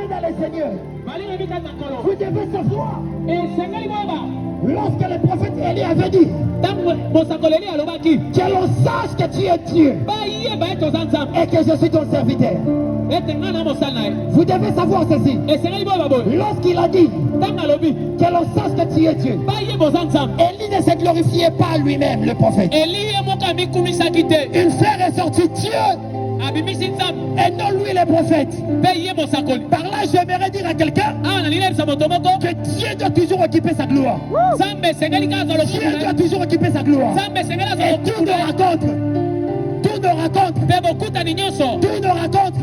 dans le Seigneur, vous devez savoir. Lorsque le prophète Élie avait dit que l'on sache que tu es Dieu et que je suis ton serviteur, vous devez savoir ceci. Lorsqu'il a dit que l'on sache que tu es Dieu, Élie ne se glorifiait pas lui-même, le prophète. Une sœur est sortie Dieu et non lui le prophète. Par là, j'aimerais dire à quelqu'un que Dieu doit toujours occuper sa gloire. Dieu doit toujours occuper sa gloire. Et tout nous raconte. Tout nous raconte. Tout nous raconte.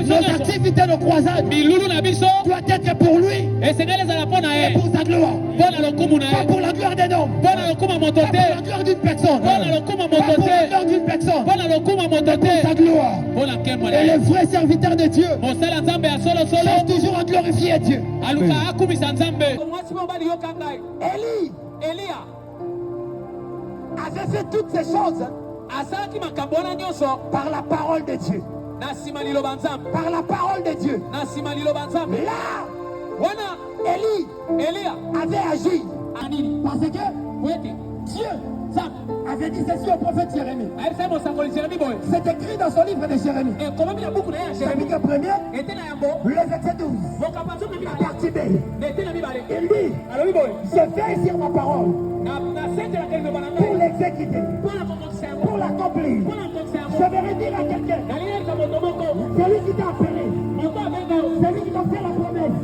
Nos activités, nos croisades doivent être pour lui et pour sa gloire. Pas pour la gloire d'un homme. Pas pour la gloire d'une personne. Pas pour la gloire d'une personne. Pour sa gloire. Et les vrais serviteurs de Dieu sont toujours à glorifier Dieu. Élie avait fait toutes ces choses par la parole de Dieu. Par la parole de Dieu. Là, Élie avait agi. Parce que Dieu avait dit ceci au prophète Jérémie. C'est écrit dans son livre de Jérémie. Chapitre 1er, le verset 12. La partie B. Il dit, je veille sur ma parole pour l'exécuter, pour l'accomplir. Je vais dire à quelqu'un, celui qui t'a appelé, celui qui t'a fait la promesse,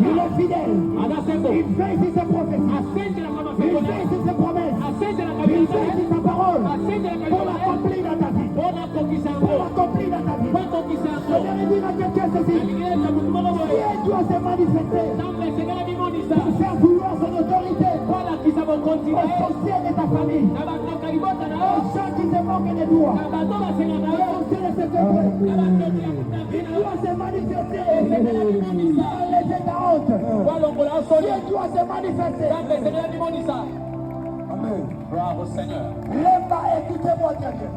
il est fidèle. Il veille sur ses prophéties. Il veille sur ses promesses. Il veille sur sa parole pour l'accomplir dans ta vie. Pour l'accomplir dans ta vie. Je vais dire à quelqu'un ceci. Dieu doit se manifester pour faire vouloir son autorité au sorcier de ta famille, aux gens qui se moquent de toi, aux sorciers de ses œuvres. Il doit se manifester dans les états hautes. Dieu doit se manifester. Amen. Bravo Seigneur. Lemba, écoutez-moi très bien.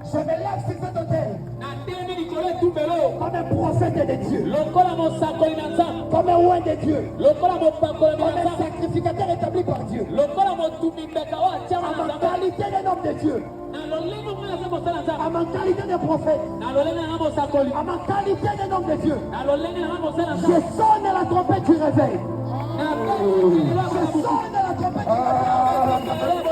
Je me lève sur cet hôtel comme un prophète de Dieu, comme un roi de Dieu, comme un sacrificateur établi par Dieu, à ma qualité d'un homme de Dieu, à ma qualité de prophète, à ma qualité d'un homme de Dieu. Je sonne la trompette du réveil. Je sonne la trompette du réveil.